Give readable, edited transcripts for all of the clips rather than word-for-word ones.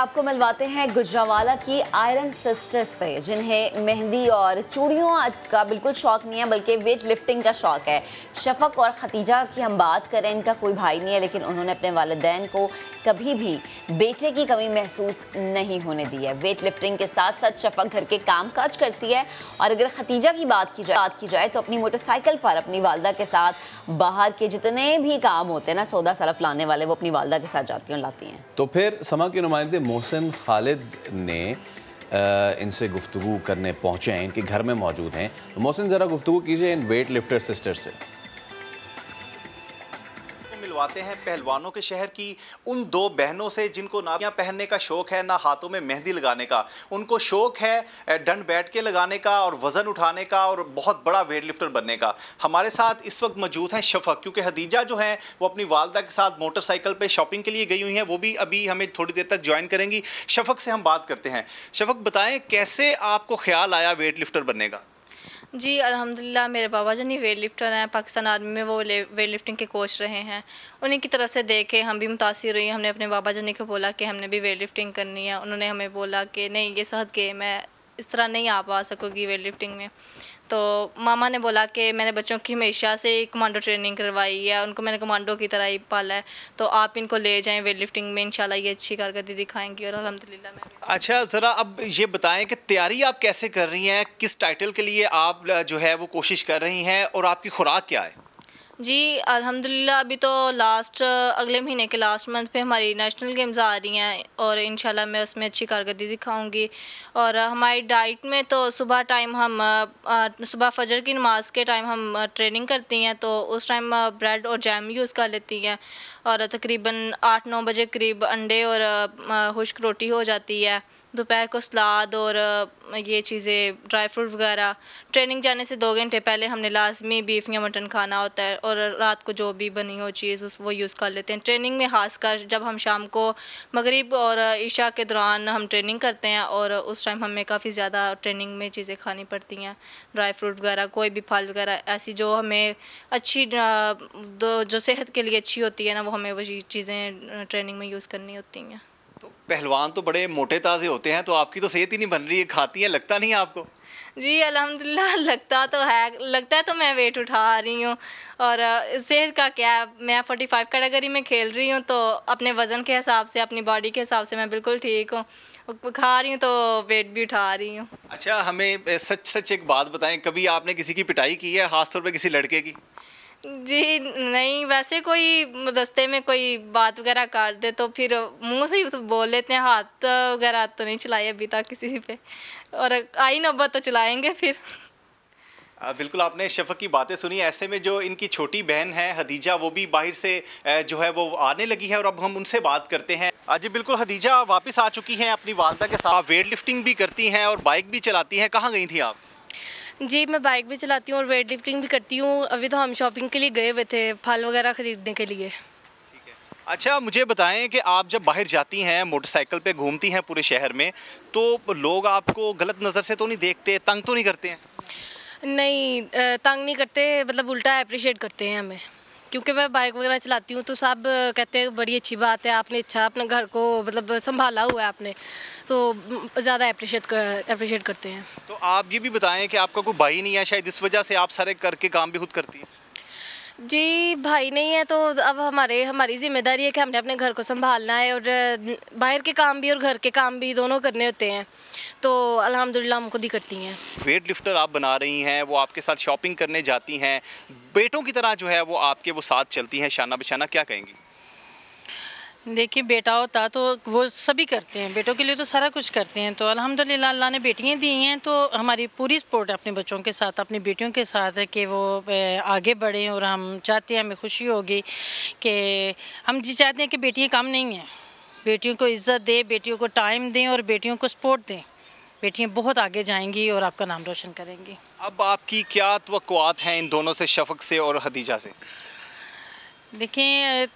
आपको मिलवाते हैं गुजरावाला की आयरन सिस्टर से, जिन्हें मेहंदी और चूड़ियों का बिल्कुल शौक नहीं है बल्कि वेट लिफ्टिंग का शौक है। शफक और खतीजा की हम बात करें, इनका कोई भाई नहीं है, लेकिन उन्होंने अपने वालिदैन को कभी भी बेटे की कमी महसूस नहीं होने दी है। वेट लिफ्टिंग के साथ साथ शफक घर के काम काज करती है, और अगर खतीजा की बात की जाए तो अपनी मोटरसाइकिल पर अपनी वालदा के साथ बाहर के जितने भी काम होते हैं ना, सौदा सरफ लाने वाले, वो अपनी वालदा के साथ जाती हैं, लाती हैं। तो फिर समा के नुमाइंदे मोहसिन खालिद ने इनसे गुफ्तगू करने पहुंचे हैं, इनके घर में मौजूद हैं। तो मोहसिन, ज़रा गुफ्तगू कीजिए इन वेट लिफ्टर सिस्टर से। मिलवाते हैं पहलवानों के शहर की उन दो बहनों से जिनको ना पहनने का शौक है, ना हाथों में मेहंदी लगाने का। उनको शौक है डंड बैठ के लगाने का और वज़न उठाने का और बहुत बड़ा वेट लिफ्टर बनने का। हमारे साथ इस वक्त मौजूद हैं शफक, क्योंकि हदीजा जो है वो अपनी वालदा के साथ मोटरसाइकिल पे शॉपिंग के लिए गई हुई हैं। वो भी अभी हमें थोड़ी देर तक ज्वाइन करेंगी। शफक से हम बात करते हैं। शफक, बताएं कैसे आपको ख्याल आया वेट लिफ्टर बनने का? जी अल्हम्दुलिल्लाह, मेरे बाबा जान ही वेट लिफ्टर हैं, पाकिस्तान आर्मी में वो वेट लिफ्टिंग के कोच रहे हैं। उन्हीं की तरफ से देख के हम भी मुतासिर हुई। हमने अपने बाबा जानी को बोला कि हमने भी वेट लिफ्टिंग करनी है। उन्होंने हमें बोला कि नहीं, ये सेहत के मैं इस तरह नहीं आ पा सकूँगी वेट लिफ्टिंग में। तो मामा ने बोला कि मैंने बच्चों की हमेशा से कमांडो ट्रेनिंग करवाई है, उनको मैंने कमांडो की तरह ही पाला है, तो आप इनको ले जाएं वेट लिफ्टिंग में, इंशाल्लाह ये अच्छी कारकर्दगी दिखाएंगी। और अल्हम्दुलिल्लाह मैं अच्छा, ज़रा अब ये बताएं कि तैयारी आप कैसे कर रही हैं, किस टाइटल के लिए आप जो है वो कोशिश कर रही हैं और आपकी खुराक क्या है? जी अल्हम्दुलिल्लाह, अभी तो अगले महीने के लास्ट मंथ पे हमारी नेशनल गेम्स आ रही हैं और इंशाल्लाह मैं उसमें अच्छी कारकर्दगी दिखाऊंगी। और हमारी डाइट में तो सुबह टाइम हम सुबह फजर की नमाज के टाइम हम ट्रेनिंग करती हैं, तो उस टाइम ब्रेड और जैम यूज़ कर लेती हैं, और तकरीबन 8-9 बजे करीब अंडे और खुश्क रोटी हो जाती है। दोपहर को सलाद और ये चीज़ें ड्राई फ्रूट वगैरह। ट्रेनिंग जाने से 2 घंटे पहले हमने लाजमी बीफ या मटन खाना होता है, और रात को जो भी बनी हो चीज़ वो यूज़ कर लेते हैं। ट्रेनिंग में खासकर जब हम शाम को मगरिब और इशा के दौरान हम ट्रेनिंग करते हैं, और उस टाइम हमें काफ़ी ज़्यादा ट्रेनिंग में चीज़ें खानी पड़ती हैं, ड्राई फ्रूट वगैरह, कोई भी फल वगैरह ऐसी जो हमें अच्छी जो सेहत के लिए अच्छी होती है ना, वो हमें वही चीज़ें ट्रेनिंग में यूज़ करनी होती हैं। तो पहलवान तो बड़े मोटे ताज़े होते हैं, तो आपकी तो सेहत ही नहीं बन रही है, खाती है, लगता नहीं है आपको? जी अल्हम्दुलिल्लाह, लगता तो है, लगता है तो मैं वेट उठा रही हूँ। और सेहत का क्या, मैं 45 कैटेगरी में खेल रही हूँ, तो अपने वज़न के हिसाब से, अपनी बॉडी के हिसाब से मैं बिल्कुल ठीक हूँ। खा रही हूँ तो वेट भी उठा रही हूँ। अच्छा, हमें सच एक बात बताएं, कभी आपने किसी की पिटाई की है, ख़ासतौर पर किसी लड़के की? जी नहीं, वैसे कोई रास्ते में कोई बात वगैरह कर दे तो फिर मुंह से ही तो बोल लेते हैं, हाथ वगैरह तो नहीं चलाए अभी तक किसी पे, और आई नौबत तो चलाएंगे फिर। बिल्कुल, आपने शफक की बातें सुनी। ऐसे में जो इनकी छोटी बहन है हदीजा, वो भी बाहर से जो है वो आने लगी है, और अब हम उनसे बात करते हैं। जी बिल्कुल, हदीजा वापस आ चुकी हैं अपनी वालदा के साथ। वेट लिफ्टिंग भी करती हैं और बाइक भी चलाती हैं। कहाँ गई थी आप? जी, मैं बाइक भी चलाती हूँ और वेट लिफ्टिंग भी करती हूँ। अभी तो हम शॉपिंग के लिए गए हुए थे, फल वगैरह ख़रीदने के लिए। ठीक है। अच्छा, मुझे बताएं कि आप जब बाहर जाती हैं, मोटरसाइकिल पे घूमती हैं पूरे शहर में, तो लोग आपको गलत नज़र से तो नहीं देखते, तंग तो नहीं करते हैं? नहीं, तंग नहीं करते, मतलब उल्टा अप्रिशिएट करते हैं हमें, क्योंकि मैं बाइक वगैरह चलाती हूँ, तो सब कहते हैं बड़ी अच्छी बात है, आपने अच्छा अपने घर को मतलब संभाला हुआ है आपने, तो ज़्यादा अप्रिशिएट करते हैं। तो आप ये भी बताएं कि आपका कोई भाई नहीं है, शायद इस वजह से आप सारे करके काम भी खुद करती हैं? जी, भाई नहीं है, तो अब हमारी ज़िम्मेदारी है कि हमने अपने घर को संभालना है, और बाहर के काम भी और घर के काम भी दोनों करने होते हैं, तो अल्हम्दुलिल्लाह हम खुद ही करती हैं। वेट लिफ्टर आप बना रही हैं, वो आपके साथ शॉपिंग करने जाती हैं, बेटों की तरह जो है वो आपके वो साथ चलती हैं शाना बिशाना, क्या कहेंगी? देखिए, बेटा होता तो वो सभी करते हैं, बेटों के लिए तो सारा कुछ करते हैं। तो अल्हम्दुलिल्लाह अल्लाह ने बेटियां दी हैं, तो हमारी पूरी सपोर्ट है अपने बच्चों के साथ, अपनी बेटियों के साथ है कि वो आगे बढ़ें, और हम चाहते हैं, हमें खुशी होगी कि हम जी चाहते हैं कि बेटियां कम नहीं हैं, बेटियों को इज़्ज़त दें, बेटियों को टाइम दें और बेटियों को सपोर्ट दें। बेटियां बहुत आगे जाएंगी और आपका नाम रोशन करेंगी। अब आपकी क्या तवक्कुआत हैं इन दोनों से, शफक से और हदीजा से? देखिए,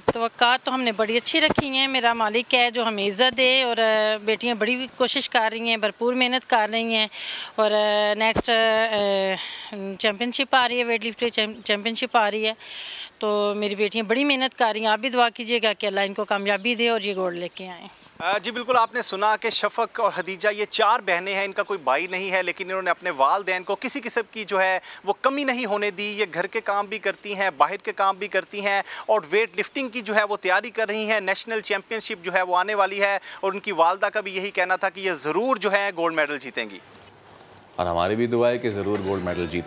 तवक्कात तो हमने बड़ी अच्छी रखी हैं। मेरा मालिक है जो हमें इज़्ज़त दे, और बेटियां बड़ी कोशिश कर रही हैं, भरपूर मेहनत कर रही हैं, और नेक्स्ट चैम्पियनशिप आ रही है, वेट लिफ्टिंग चैम्पियनशिप आ रही है, तो मेरी बेटियाँ बड़ी मेहनत कर रही हैं। आप भी दुआ कीजिएगा कि अल्लाह इनको कामयाबी दे और ये गोल्ड लेके आएँ। जी बिल्कुल, आपने सुना कि शफ़क़ और खदीजा ये 4 बहनें हैं, इनका कोई भाई नहीं है, लेकिन इन्होंने अपने वालिदैन को किसी किस्म की जो है वो कमी नहीं होने दी। ये घर के काम भी करती हैं, बाहर के काम भी करती हैं और वेट लिफ्टिंग की जो है वो तैयारी कर रही हैं। नेशनल चैम्पियनशिप जो है वो आने वाली है और उनकी वालदा का भी यही कहना था कि ये ज़रूर जो है गोल्ड मेडल जीतेंगी। और हमारी भी दुआ है कि ज़रूर गोल्ड मेडल जीत